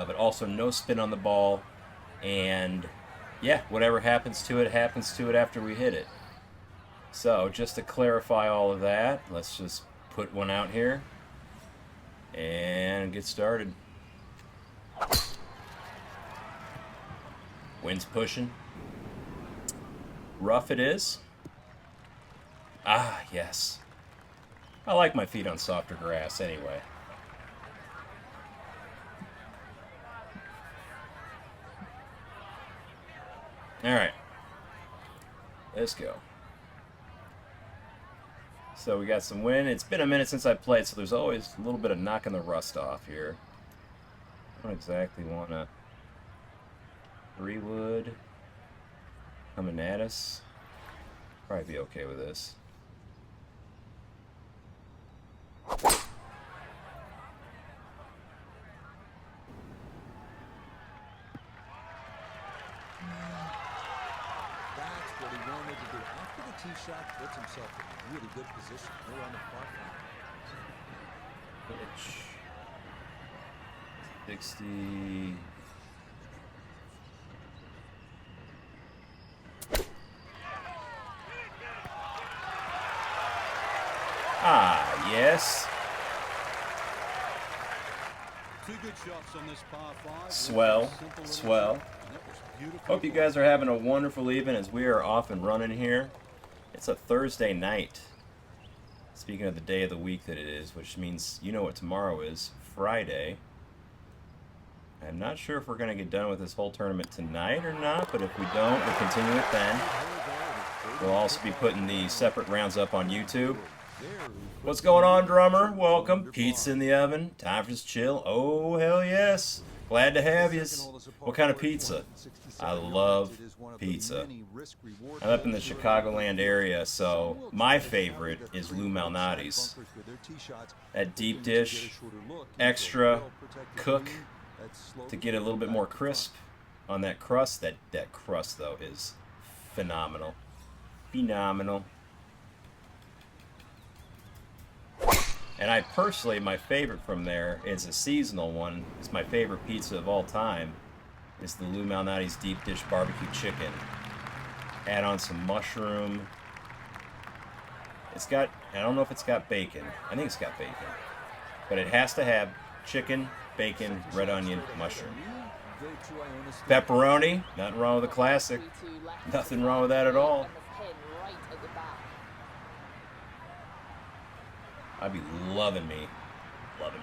but also no spin on the ball. And yeah, whatever happens to it after we hit it. So just to clarify all of that, let's just put one out here and get started. Wind's pushing. Rough it is. Ah, yes. I like my feet on softer grass anyway. Alright. Let's go. So we got some wind. It's been a minute since I played, so there's always a little bit of knocking the rust off here. I don't exactly want to... 3-wood coming at us. Probably be okay with this. Tee shot puts himself in a really good position. They're on the far side. Pitch. 60. Ah, yes. Two good shots on this par 5. Swell, swell. Hope you guys are having a wonderful evening as we are off and running here. It's a Thursday night. Speaking of the day of the week that it is, which means you know what tomorrow is, Friday. I'm not sure if we're going to get done with this whole tournament tonight or not, but if we don't, we'll continue it then. We'll also be putting the separate rounds up on YouTube. What's going on, drummer? Welcome. Pizza in the oven. Time for just chill. Oh, hell yes. Glad to have you. What kind of pizza? I love pizza. I'm up in the Chicagoland area, so my favorite is Lou Malnati's. That deep dish, extra cook to get a little bit more crisp on that crust. That crust, though, is phenomenal. Phenomenal. And I personally, my favorite from there is a seasonal one. It's my favorite pizza of all time. It's the Lou Malnati's deep dish barbecue chicken. Add on some mushroom. It's got, I don't know if it's got bacon. I think it's got bacon. But it has to have chicken, bacon, red onion, mushroom. Pepperoni, nothing wrong with a classic. Nothing wrong with that at all. I'd be loving me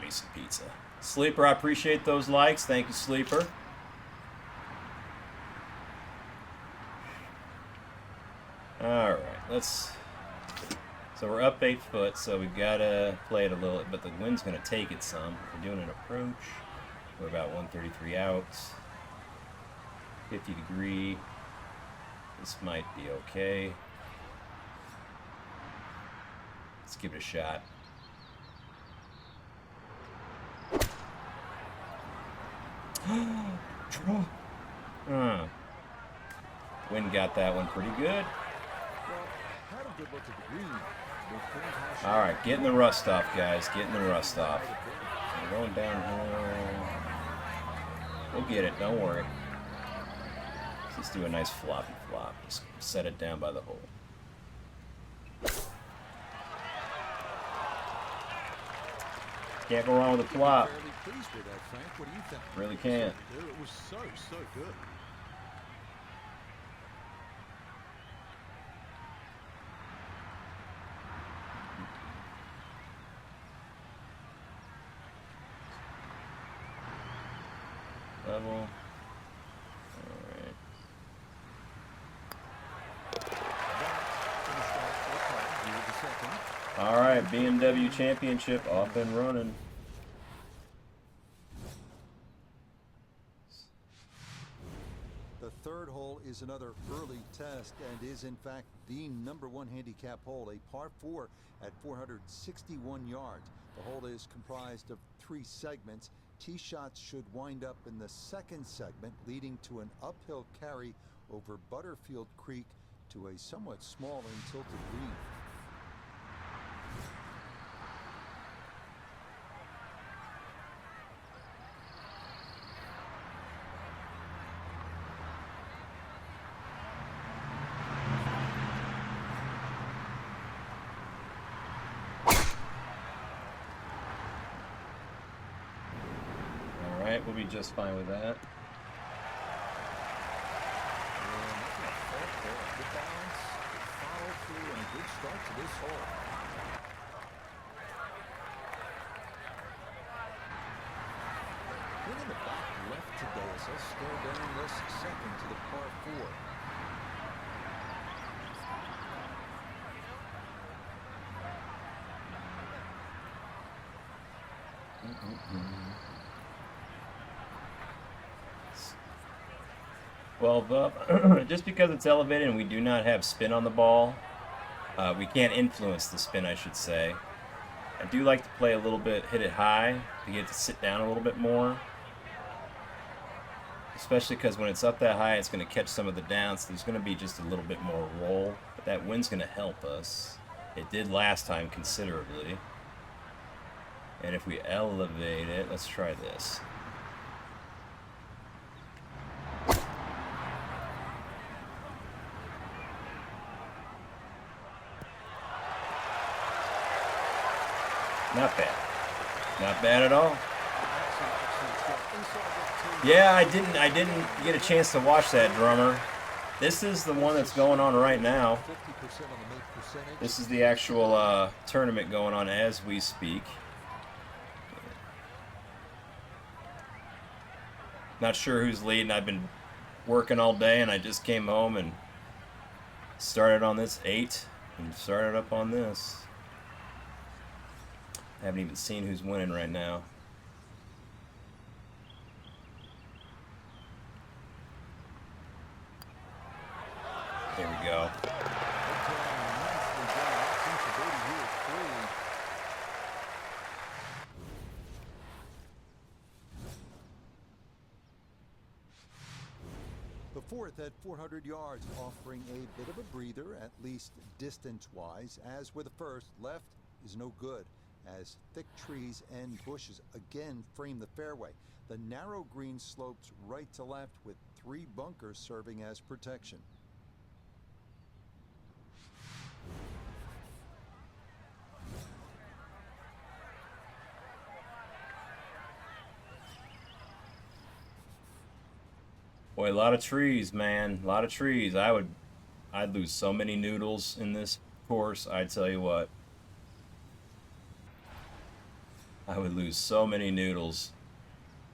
some pizza. Sleeper, I appreciate those likes. Thank you, Sleeper. Alright, let's... So we're up 8 foot, so we've got to play it a little, but the wind's going to take it some. We're doing an approach. We're about 133 out. 50 degree. This might be okay. Let's give it a shot. Draw. Wind got that one pretty good. Alright, getting the rust off, guys. Getting the rust off. We're going downhill. We'll get it, don't worry. Let's just do a nice floppy flop. Just set it down by the hole. Can't go wrong with a flop. Really can't. It was so good. Level. Alright, BMW Championship off and running. The third hole is another early test and is in fact the #1 handicap hole, a par 4 at 461 yards. The hole is comprised of 3 segments. Tee shots should wind up in the second segment, leading to an uphill carry over Butterfield Creek to a somewhat small and tilted green. right, we'll be just fine with that. Good balance, follow through, and a good start to this hole. Pin in the back left today as he'll stare down this second to the par 4. Just because it's elevated and we do not have spin on the ball, we can't influence the spin, I should say. I do like to play a little bit, hit it high, to get it to sit down a little bit more. Especially because when it's up that high, it's going to catch some of the downs. So there's going to be just a little bit more roll. But that wind's going to help us. It did last time considerably. And if we elevate it, let's try this. Not bad. Not bad at all. Yeah, I didn't get a chance to watch that, drummer. This is the one that's going on right now. This is the actual tournament going on as we speak. Not sure who's leading. I've been working all day and I just came home and started on this 8 and started up on this. I haven't even seen who's winning right now. There we go. The fourth at 400 yards, offering a bit of a breather, at least distance-wise, as with the first, left is no good, as thick trees and bushes again frame the fairway. The narrow green slopes right to left with 3 bunkers serving as protection. Boy, a lot of trees, man. A lot of trees. I'd lose so many noodles in this course, I tell you what. I would lose so many noodles.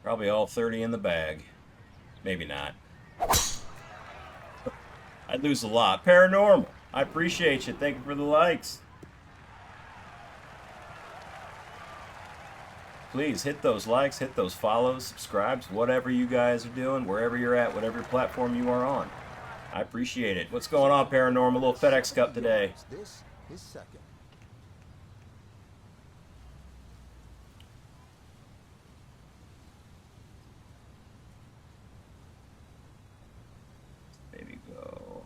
Probably all 30 in the bag. Maybe not. I'd lose a lot. Paranormal, I appreciate you. Thank you for the likes. Please hit those likes, hit those follows, subscribes, whatever you guys are doing, wherever you're at, whatever platform you are on. I appreciate it. What's going on, Paranormal? A little FedEx Cup today. This is second. Maybe go.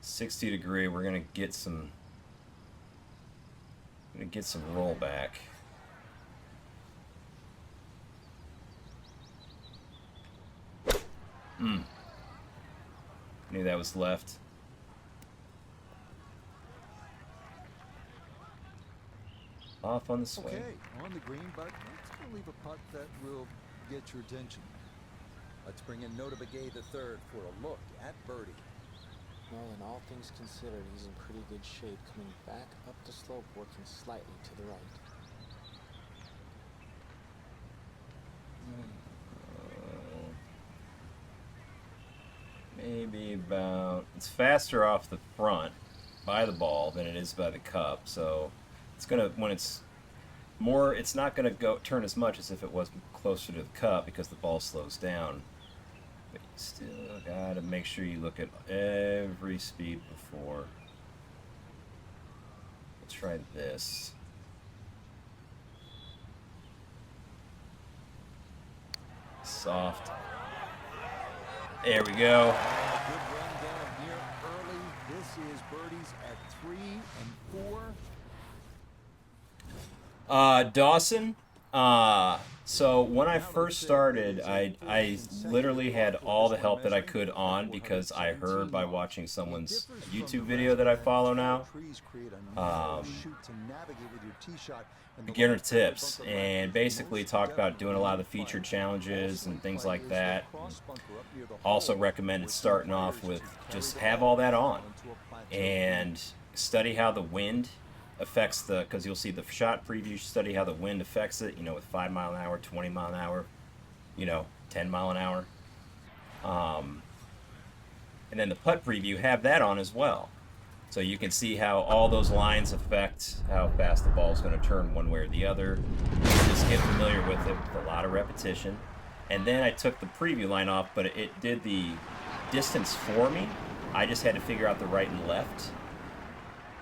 $60°. We're gonna get some. Rollback. Knew that was left. Off on the swing. Okay, on the green, but let's go leave a putt that will get your attention. Let's bring in DrDirtyBeard the third for a look at birdie. Well, in all things considered, he's in pretty good shape, coming back up the slope, working slightly to the right. Maybe about... It's faster off the front by the ball than it is by the cup, so it's gonna, when it's more, it's not gonna go turn as much as if it was closer to the cup because the ball slows down. But you still gotta make sure you look at every speed before. Let's try this. Soft. There we go. Good run down here early. This is birdies at 3 and 4. Dawson, So when I first started, I literally had all the help that I could on because I heard by watching someone's YouTube video that I follow now, beginner tips, and basically talked about doing a lot of the featured challenges and things like that. Also recommended starting off with just have all that on and study how the wind affects because you'll see the shot preview, study how the wind affects it, with 5 mile an hour, 20 mile an hour, 10 mile an hour. And then the putt preview, have that on as well. So you can see how all those lines affect how fast the ball is going to turn one way or the other. Just get familiar with it with a lot of repetition. And then I took the preview line off, but it did the distance for me. I just had to figure out the right and left.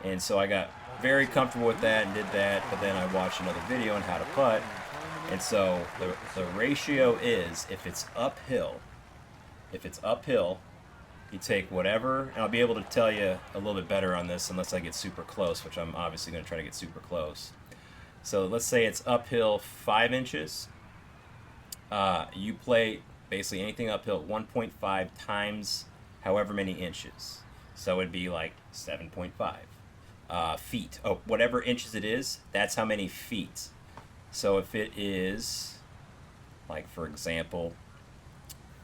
And so I got very comfortable with that and did that, but then I watched another video on how to putt. And so the ratio is, if it's uphill, you take whatever, and I'll be able to tell you a little bit better on this unless I get super close, which I'm obviously going to try to get super close. So let's say it's uphill 5 inches. You play basically anything uphill 1.5 times however many inches. So it'd be like 7.5 feet. Oh, whatever inches it is, that's how many feet. So if it is, like for example,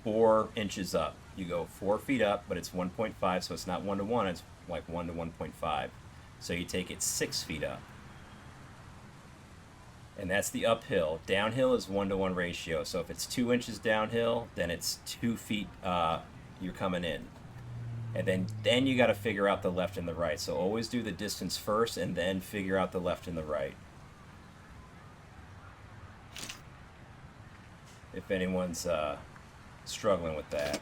4 inches up, you go 4 feet up, but it's 1.5, so it's not 1 to 1, it's like 1 to 1.5. So you take it 6 feet up. And that's the uphill. Downhill is 1 to 1 ratio. So if it's 2 inches downhill, then it's 2 feet you're coming in. And then you got to figure out the left and the right. So always do the distance first and then figure out the left and the right. If anyone's struggling with that.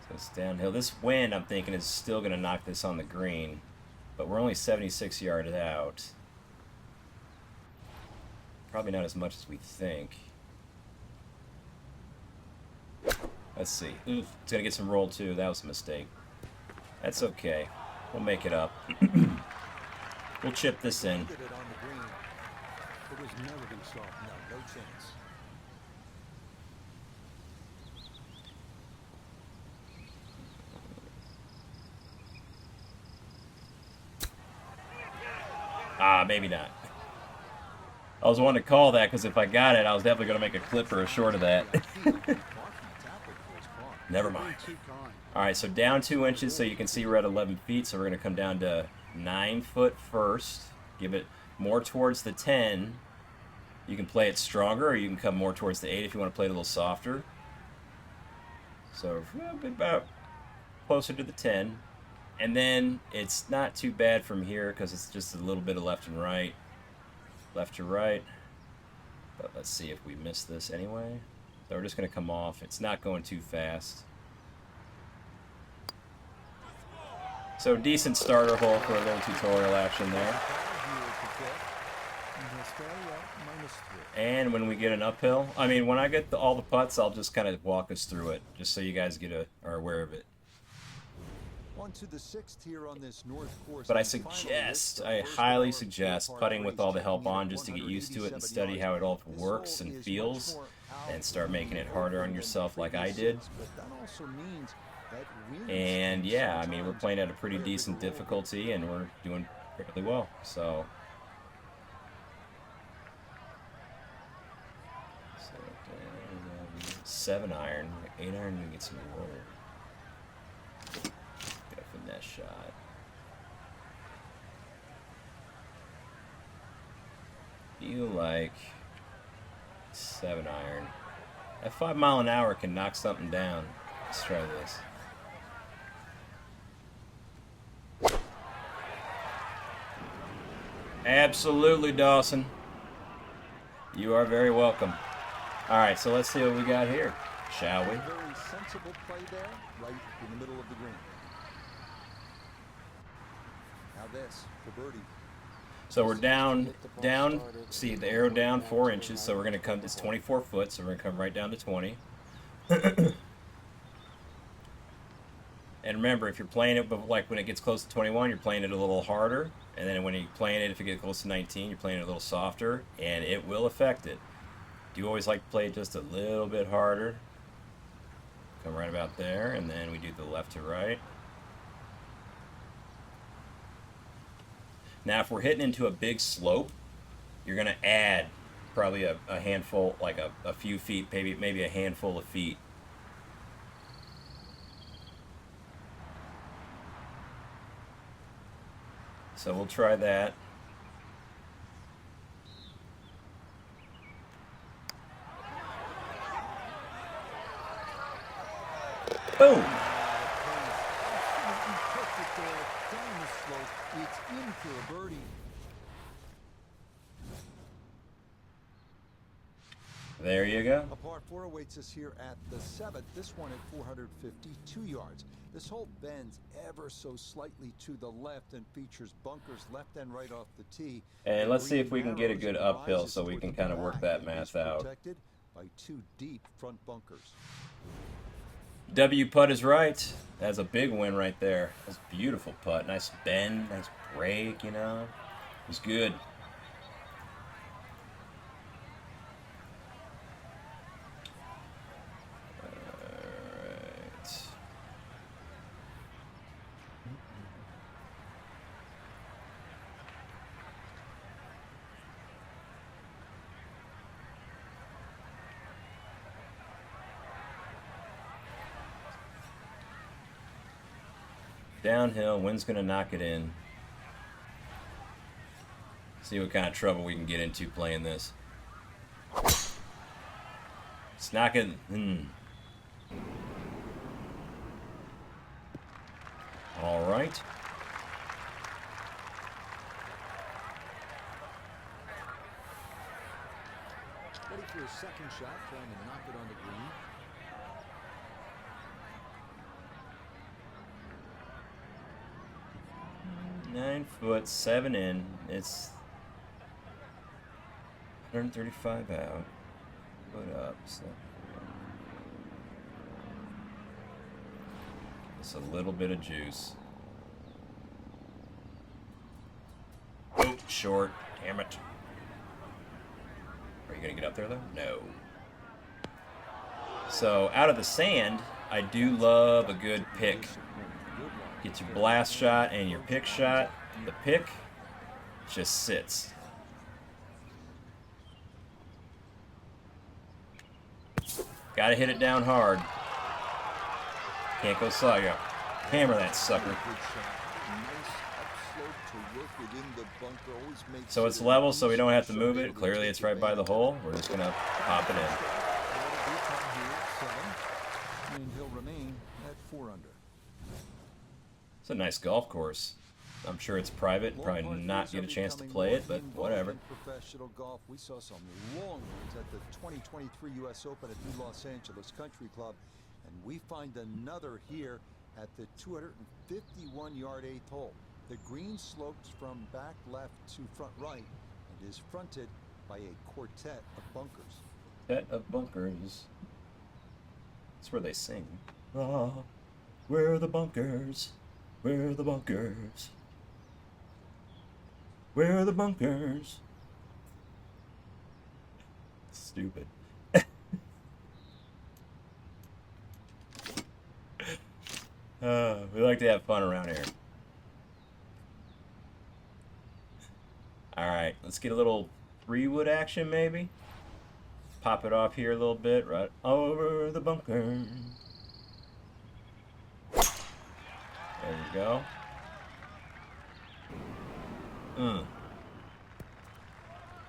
So it's downhill. This wind, I'm thinking, is still going to knock this on the green. But we're only 76 yards out. Probably not as much as we think. Let's see. Oof, it's going to get some roll too. That was a mistake. That's okay. We'll make it up. We'll chip this in. It was never going to stop. No chance. Maybe not. I was wanting to call that because if I got it, I was definitely going to make a clip or a short of that. Never mind. Alright, so down 2 inches, so you can see we're at 11 feet, so we're going to come down to 9 foot first. Give it more towards the 10. You can play it stronger, or you can come more towards the 8 if you want to play it a little softer. So, about closer to the 10. And then it's not too bad from here because it's just a little bit of left and right. Left to right. But let's see if we miss this anyway. So we're just going to come off. It's not going too fast. So decent starter hole for a little tutorial action there. And when we get an uphill, I mean, when I get all the putts, I'll just kind of walk us through it, just so you guys are aware of it. But I highly suggest putting with all the help on just to get used to it and study how it all works and feels, and start making it harder on yourself like I did. And yeah, I mean, we're playing at a pretty decent difficulty and we're doing fairly well, so 7 iron, 8 iron, we can get some roll. Get a finesse shot. You like 7 iron. That 5 mile an hour can knock something down. Let's try this. Absolutely, Dawson. You are very welcome. Alright, so let's see what we got here, shall we? Very sensible play there, right in the middle of the green. Now this for birdie. So we're down, see the arrow down 4 inches, so we're going to come, it's 24 foot, so we're going to come right down to 20. And remember, if you're playing it, but like when it gets close to 21, you're playing it a little harder. And then when you're playing it, if it gets close to 19, you're playing it a little softer. And it will affect it. Do you always like to play it just a little bit harder? Come right about there, and then we do the left to right. Now, if we're hitting into a big slope, you're going to add probably a handful, like a few feet, maybe a handful of feet. So we'll try that. Boom! Absolutely perfect there. Down the slope. It's in for a birdie. There you go. A par 4 awaits us here at the 7th. This one at 452 yards. This hole bends ever so slightly to the left and features bunkers left and right off the tee. And let's see if we can get a narrows good and uphill rises so we toward can the kind of work back that and math is out. protected by 2 deep front bunkers. W putt is right. That's a big win right there. That's a beautiful putt. Nice bend, nice break, you know. It was good. Alright. Downhill, wind's gonna knock it in. See what kind of trouble we can get into playing this. It's knocking. All right. Ready for his second shot, trying to knock it on the green. Nine foot, 7 in. It's 135 out. Put up. So just a little bit of juice. Oh, short. Damn it. Are you gonna get up there though? No. So out of the sand, I do love a good pick. Get your blast shot and your pick shot. The pick just sits. Gotta hit it down hard. Can't go slug up. Hammer that sucker. So it's level, so we don't have to move it. Clearly it's right by the hole. We're just gonna pop it in. And he'll remain at 4 under. It's a nice golf course. I'm sure it's private. Probably not get a chance to play it, but whatever. Professional golf. We saw some long ones at the 2023 U.S. Open at the Los Angeles Country Club, and we find another here at the 251-yard 8th hole. The green slopes from back left to front right and is fronted by a quartet of bunkers. Quartet of bunkers. That's where they sing. Ah, where are the bunkers? Where are the bunkers? Where are the bunkers? Stupid. We like to have fun around here. Alright, let's get a little 3-wood action maybe. Pop it off here a little bit, right over the bunker. There we go. A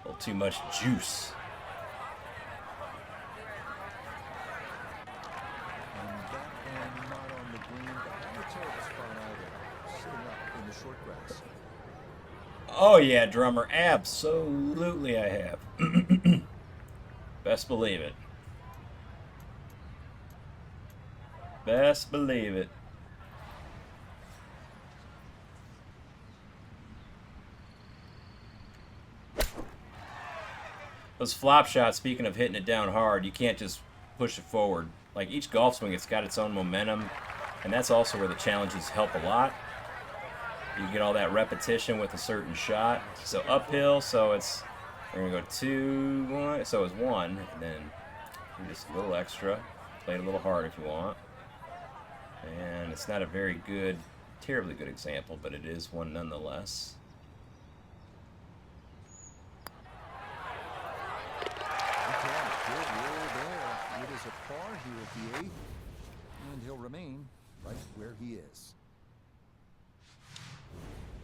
little too much juice. And that one not on the green, but on the terrible spot either. Sitting up in the short grass. Oh yeah, drummer, absolutely I have. Best believe it. Best believe it. Those flop shots, speaking of hitting it down hard, you can't just push it forward. Like each golf swing, it's got its own momentum. And that's also where the challenges help a lot. You get all that repetition with a certain shot. So uphill, so it's, we're gonna go 2, 1, so it's 1, and then just a little extra. Play it a little hard if you want. And it's not a very good, terribly good example, but it is one nonetheless. It is a par here at the 8th, and he'll remain right where he is.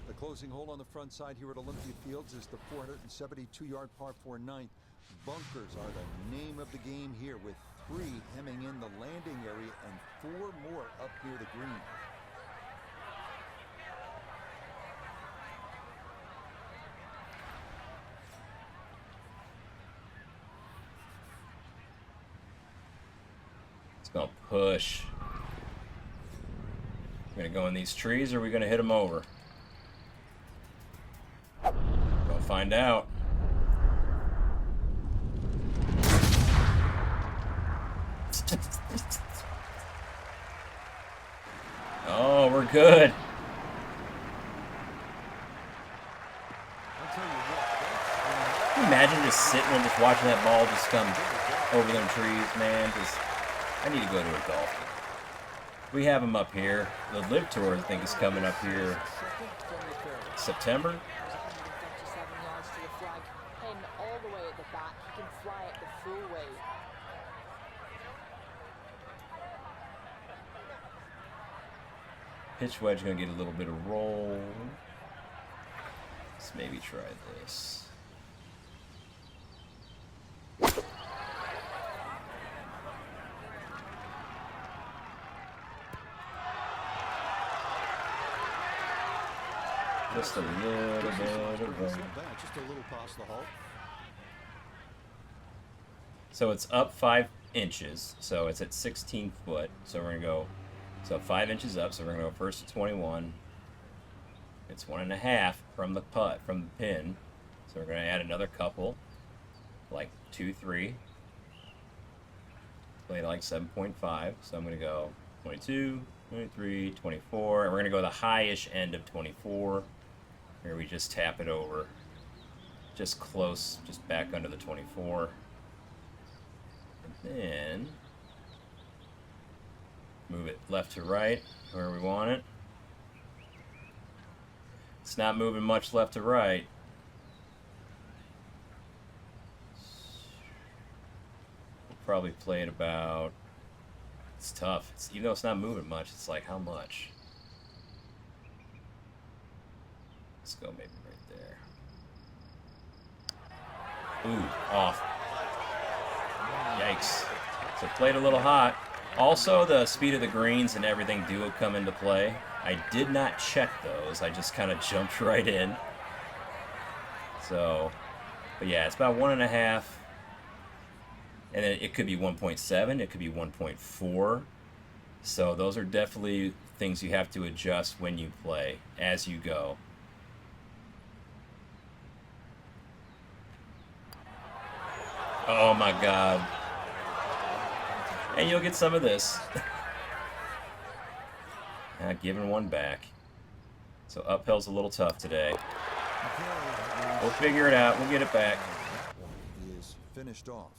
The closing hole on the front side here at Olympia Fields is the 472-yard par 4 ninth. Bunkers are the name of the game here, with 3 hemming in the landing area and 4 more up near the green. It's gonna push. We're gonna go in these trees, or are we gonna hit them over? Gonna find out. Oh, we're good. Can you imagine just sitting and just watching that ball just come over them trees, man? I need to go to a golf game. We have them up here. The Live Tour, I think, is coming up here September. 137 yards to the flag, pin all the way at the back. You can fly it the full way. Pitch wedge gonna get a little bit of roll. Let's maybe try this. Just a little bit of roll. Just a little past the hole. So it's up 5 inches. So it's at 16 foot. So we're gonna go. So 5 inches up. So we're gonna go first to 21. It's 1.5 from the putt, from the pin. So we're gonna add another couple, like 2, 3. Play it like 7.5. So I'm gonna go 22, 23, 24, and we're gonna go the highish end of 24. Here we just tap it over, just close, just back under the 24. And then move it left to right, where we want it. It's not moving much left to right. We'll probably play it about, it's tough. Even though it's not moving much, it's like, how much? Let's go maybe right there. Ooh, off. Yikes. So played a little hot. Also, the speed of the greens and everything do come into play. I did not check those. I just kind of jumped right in. So, but yeah, it's about 1.5. And then it could be 1.7. It could be 1.4. So those are definitely things you have to adjust when you play, as you go. Oh my God. And you'll get some of this. Giving one back. So uphill's a little tough today. We'll figure it out. We'll get it back. He is finished off.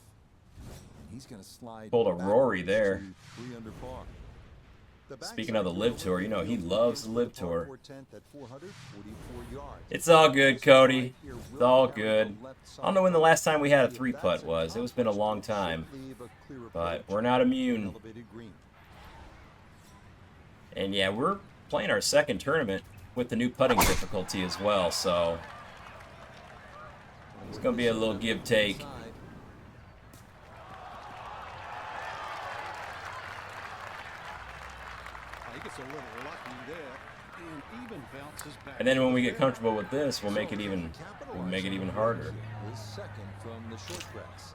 He's going to slide. Pulled a Rory there. 3 under par. Speaking of the Live Tour, you know he loves the Live Tour. It's all good, Cody. It's all good. I don't know when the last time we had a 3-putt was. It's been a long time. But we're not immune. And yeah, we're playing our second tournament with the new putting difficulty as well, so it's going to be a little give-take. And then when we get comfortable with this, we'll make it even harder. Second from the short grass.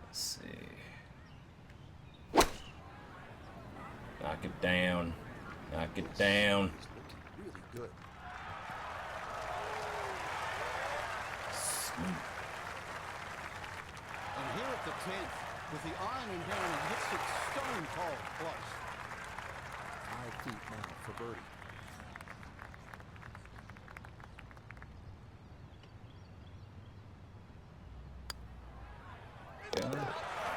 Let's see. Knock it down. Knock it down. Really good. at the 10th. With the iron in hand, he hits it stone cold close. 5 feet now for birdie.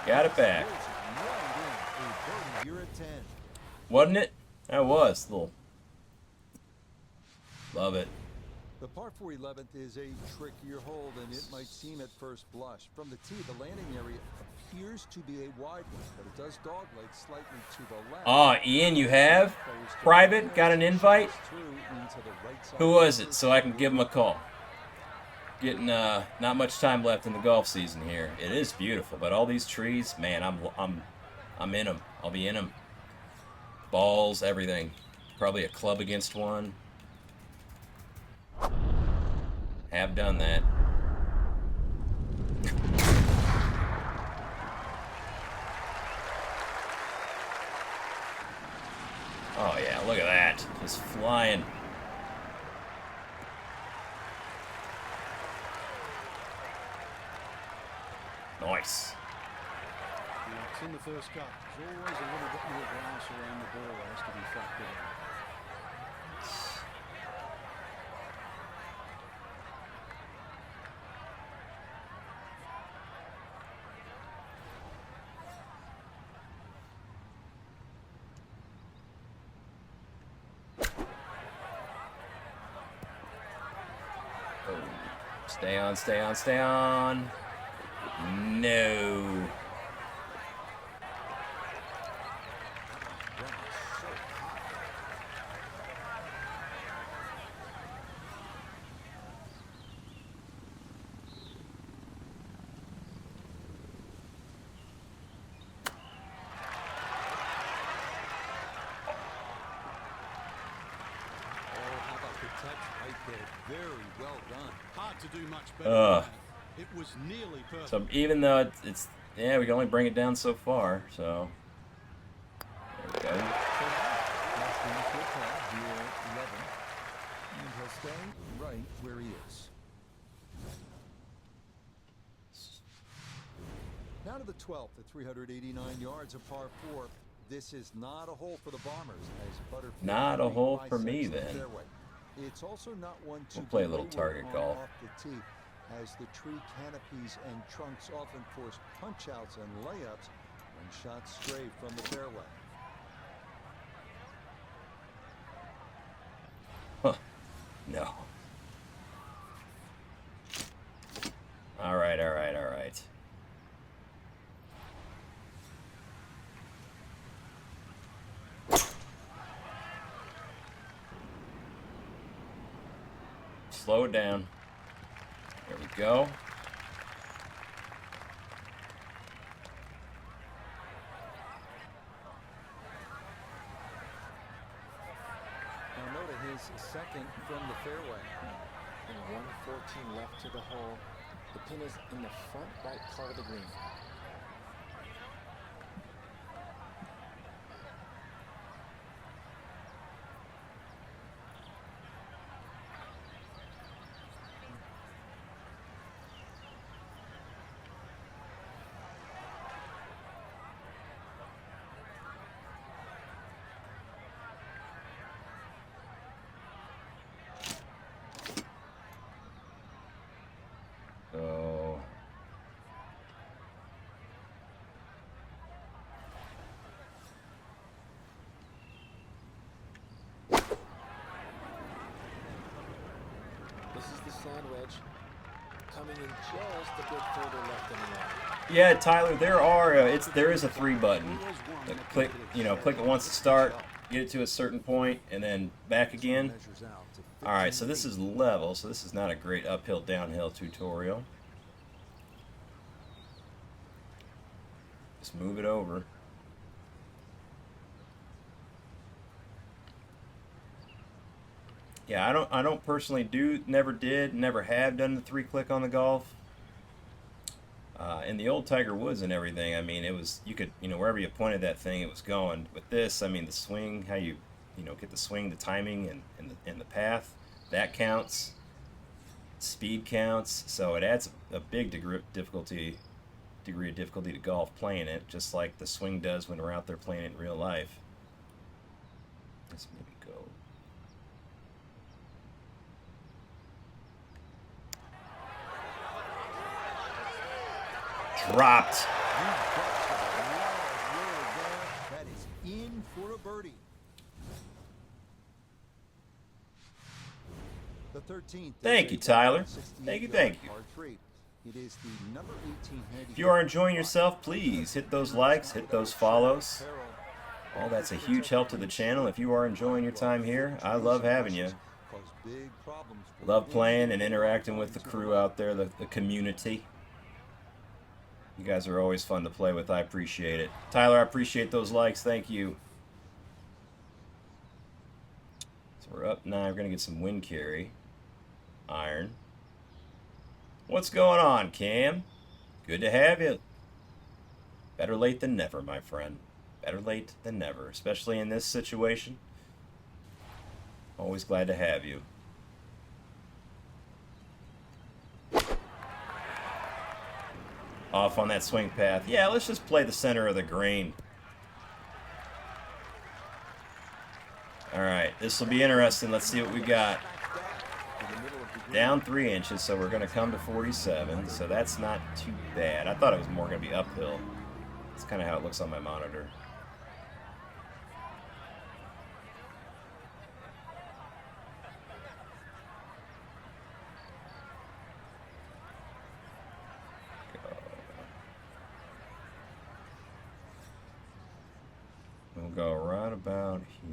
Got it back. You're at 10. Wasn't it? That was. Little. Love it. The par 4 11th is a trickier hole than it might seem at first blush. From the tee, the landing area appears to be a wide one, but it does dogleg slightly to the left. Ah, Ian, you have? Private? Got an invite? Who was it? So I can give him a call. Getting not much time left in the golf season here. It is beautiful, but all these trees, man, I'm in them. I'll be in them. Balls, everything. Probably a club against one. Have done that. Oh yeah, look at that. Just flying. Nice. Yeah, it's in the first cut. There's always a little bit more grass around the ball that has to be factored in. Stay on, stay on, stay on. No. Very well done. Hard to do much better than that. It was nearly perfect. So even though it's yeah, we can only bring it down so far. So there we go. And he'll stay right where he is. Now to the 12th at 389 yards, a par 4. This is not a hole for the Bombers. As Butterfield Not a hole for me then. Fairway. It's also not one to We'll play a little be target on golf. off the tee, as the tree canopies and trunks often force punch-outs and layups when shots stray from the fairway. Huh. No. All right, all right, all right. Slow it down. There we go. Now note his second from the fairway. And 114 left to the hole. The pin is in the front right part of the green. So This is the sand wedge. Coming in just a bit further left than the line. yeah, Tyler, there is a 3 button. Click, click it once to start, get it to a certain point, and then back again. Measures out to All right, 15 so this feet. is level, so this is not a great uphill downhill tutorial. Just move it over. Yeah, I don't personally never have done the 3-click on the golf. In the old Tiger Woods and everything, I mean, it was, you could, wherever you pointed that thing, it was going. With this, I mean, the swing, how you get the swing, the timing, and the path, that counts. Speed counts, so it adds a big degree difficulty degree of difficulty to golf playing it, just like the swing does when we're out there playing it in real life. Let's maybe go. Dropped. That is in for a birdie. The 13th. Thank you, Tyler. Thank you, thank you. It is the number 18 handicap. If you are enjoying yourself, please hit those likes, hit those follows. All that's a huge help to the channel. If you are enjoying your time here, I love having you. Love playing and interacting with the crew out there, the community. You guys are always fun to play with. I appreciate it. Tyler, I appreciate those likes. Thank you. So we're up 9. We're going to get some wind carry. Iron. What's going on, Cam? Good to have you. Better late than never, my friend. Better late than never, especially in this situation. Always glad to have you. Off on that swing path. Yeah, let's just play the center of the green. Alright, this will be interesting. Let's see what we got. Down 3 inches, so we're going to come to 47, so that's not too bad. I thought it was more going to be uphill. That's kind of how it looks on my monitor. We'll go right about here.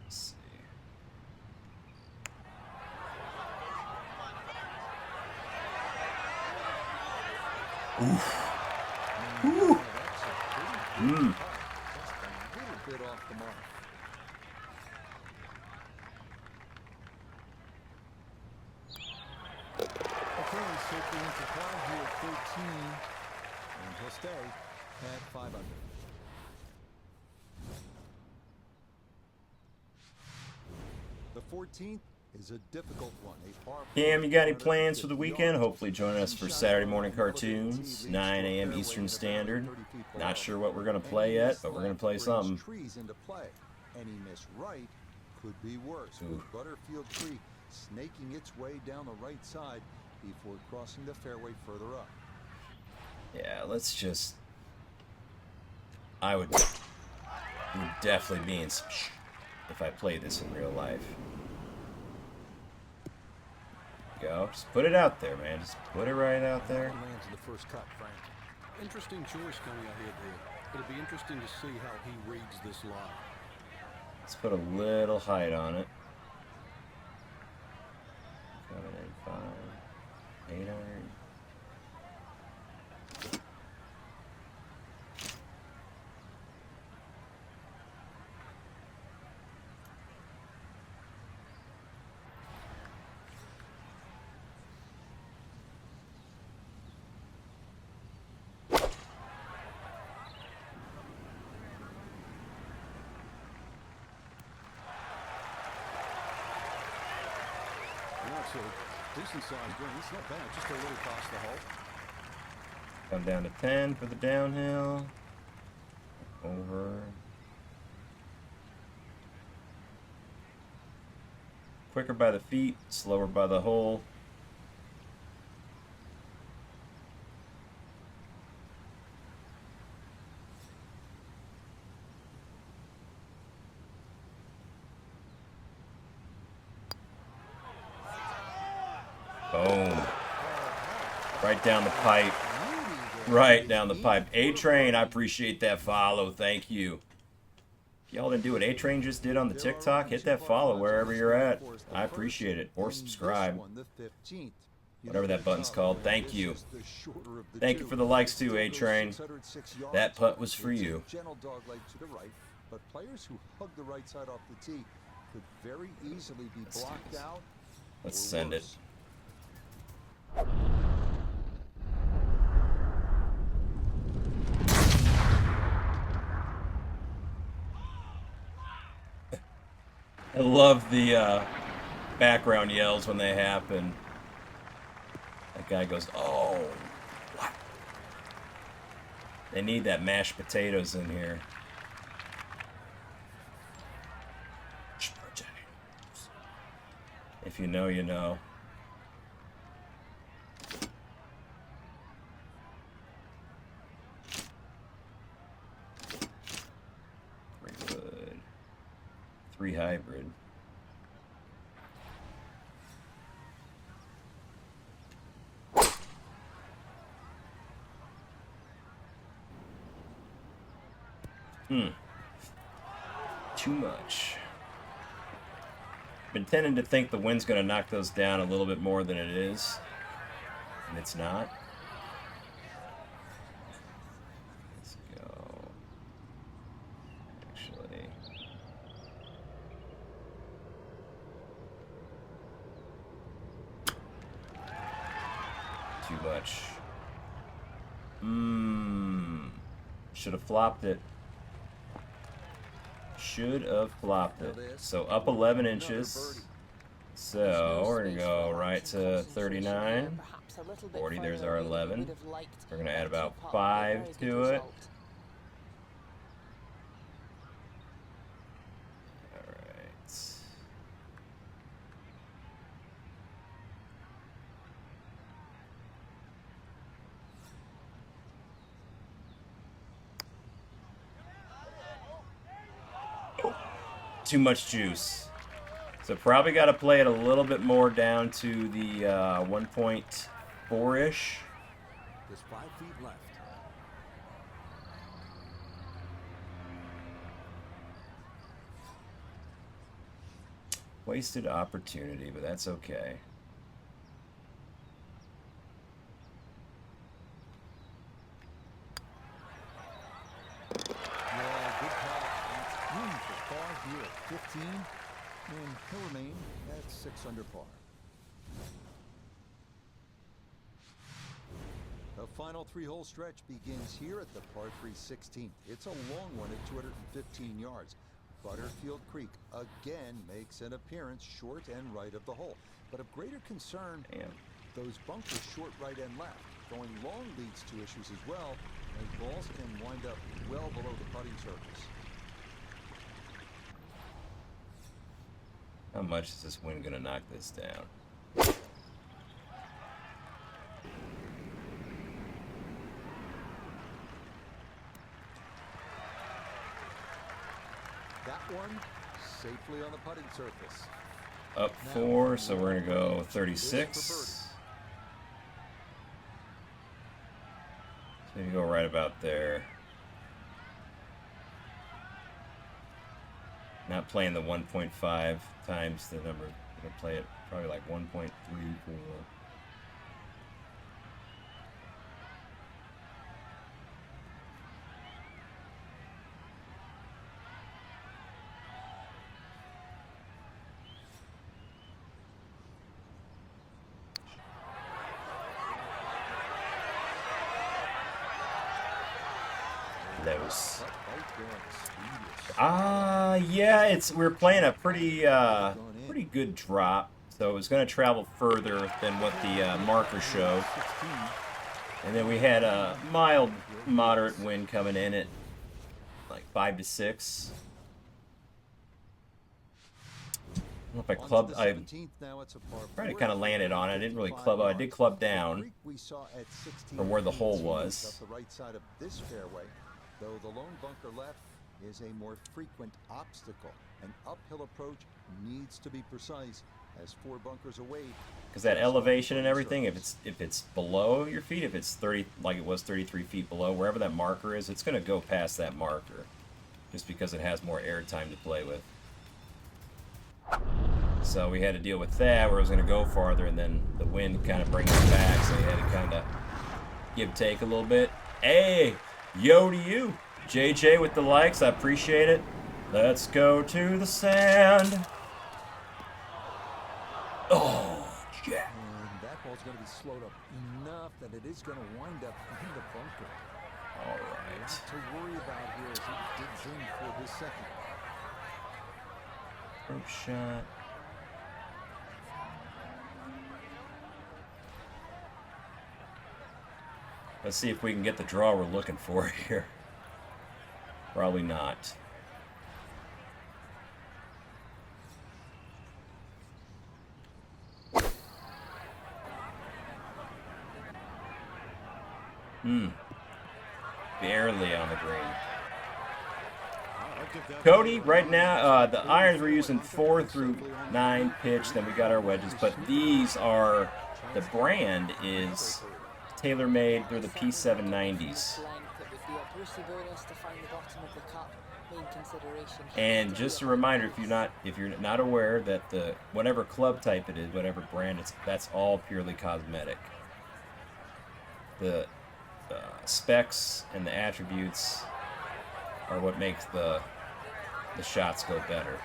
Let's see. Oof. Ooh. Mm. Just a little bit off the mark. Okay, safety into par here at 13, and he'll stay at 5 under. The 14th is a difficult one. A par Cam, you got any plans for the weekend? Hopefully join us for Saturday morning cartoons, 9 a.m. Eastern Standard. Not sure what we're going to play yet, but we're going to play something. Trees into play. Any miss right could be worse. With Butterfield Creek snaking its way down the right side before crossing the fairway further up. Yeah, let's just... I would definitely be in some if I play this in real life. Go. Just put it out there, man. Just put it right out there. Lands in the first cut, Frank. Interesting choice coming ahead here. It'll be interesting to see how he reads this lie. Let's put a little height on it. Coming in 5, 8 iron. That's a decent sized green. It's not bad, just a little past the hole. Come down to 10 for the downhill. Over. Quicker by the feet, slower by the hole. Boom. Right down the pipe. Right down the pipe. A-Train, I appreciate that follow. Thank you. If y'all didn't do what A-Train just did on the TikTok, hit that follow wherever you're at. I appreciate it. Or subscribe. Whatever that button's called. Thank you. Thank you for the likes too, A-Train. That putt was for you. Gentle dog leg to the right, but players who hug the right side off the tee could very easily be blocked out. Let's send it. I love the background yells when they happen. That guy goes, oh. They need that mashed potatoes in here. If you know, you know. Redwood. 3 hybrid. Too much. Been tending to think the wind's going to knock those down a little bit more than it is, and it's not. Let's go. Actually, too much. Should have flopped it. Should have flopped it. So up 11 inches. So we're going to go right to 39. 40, there's our 11. We're going to add about 5 to it. Alright. Too much juice. So probably got to play it a little bit more down to the 1.4-ish. Just 5 feet left. Wasted opportunity, but that's okay. Yeah, good call. That's room for par here at 15, and he'll remain at 6 under par. The final 3-hole stretch begins here at the par 3 16th. It's a long one at 215 yards. Butterfield Creek again makes an appearance short and right of the hole. But of greater concern, those bunkers short right and left. Going long leads to issues as well, and balls can wind up well below the putting surface. How much is this wind going to knock this down? That one safely on the putting surface. Up 4, so we're going to go 36. Maybe go right about there. Not playing the 1.5 times the number. I'm going to play it probably like 1.34. Those. Yeah, we're playing a pretty good drop, so it was going to travel further than what the marker showed. And then we had a mild, moderate wind coming in at like 5 to 6. I don't know if I clubbed. I tried to kind of land it on. I didn't really club. I did club down from where the hole was. The right side of this fairway, though the lone bunker left is a more frequent obstacle. An uphill approach needs to be precise, as 4 bunkers away. Because that elevation and everything, if it's below your feet, if it's 30, like it was 33 feet below, wherever that marker is, it's going to go past that marker, just because it has more air time to play with. So we had to deal with that, where it was going to go farther, and then the wind kind of brings it back, so we had to kind of give take a little bit. Hey, yo to you, JJ with the likes, I appreciate it. Let's go to the sand. Oh, yeah. And that ball's going to be slowed up enough that it is going to wind up in the bunker. All right. Not to worry about here as he digs in for his second. Rope shot. Let's see if we can get the draw we're looking for here. Probably not. Barely on the green. Cody, right now, the irons we're using 4 through 9 pitch, then we got our wedges, but these are, the brand is tailor-made. They're the P790s. And just a reminder, if you're not aware that the whatever club type it is, whatever brand it's, that's all purely cosmetic. The specs and the attributes are what makes the shots go better.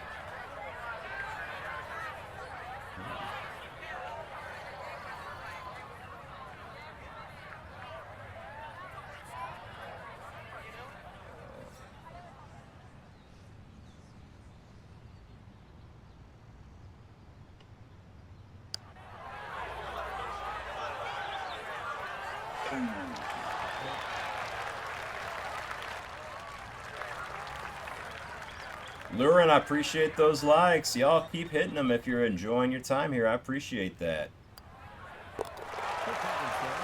Lurin, I appreciate those likes. Y'all keep hitting them if you're enjoying your time here. I appreciate that. No problems there.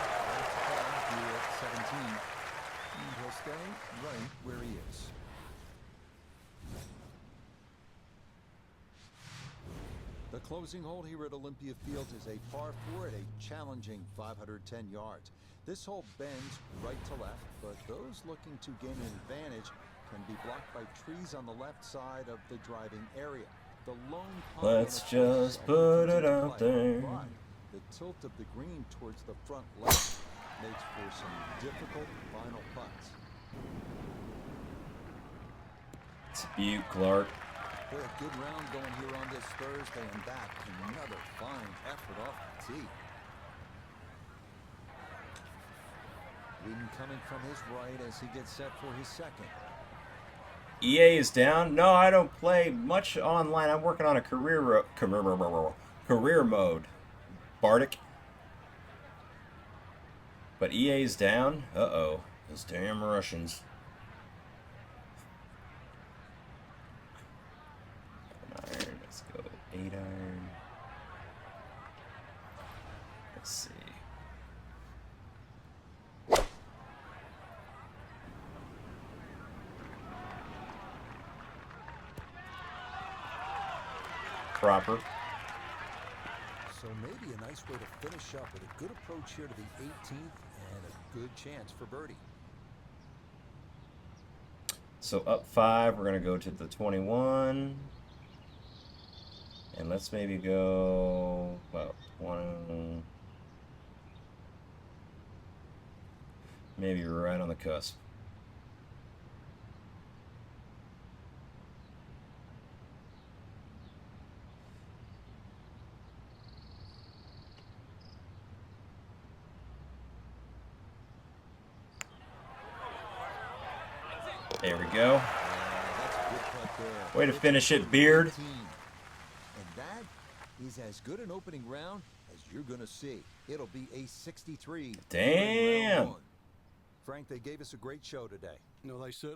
Here at 17. And he'll stay right where he is. The closing hole here at Olympia Field is a par 4 at a challenging 510 yards. This hole bends right to left, but those looking to gain an advantage can be blocked by trees on the left side of the driving area. The lone pine Let's just put it out there. The tilt of the green towards the front left makes for some difficult final putts. It's a beaut, Clark. Boy, a good round going here on this Thursday, and back another fine effort off the tee. Wind coming from his right as he gets set for his second. EA is down. No, I don't play much online. I'm working on a career mode. Bardic. But EA is down. Uh-oh. Those damn Russians. Iron. Let's go 8 iron. Let's see. Proper. So maybe a nice way to finish up with a good approach here to the 18th and a good chance for birdie. So up 5, we're going to go to the 21. And let's maybe go about 1. Maybe right on the cusp. There we go. That's a good putt there. Way to finish it, Beard. And that is as good an opening round as you're going to see. It'll be a 63. Damn. Frank, they gave us a great show today. No, they certainly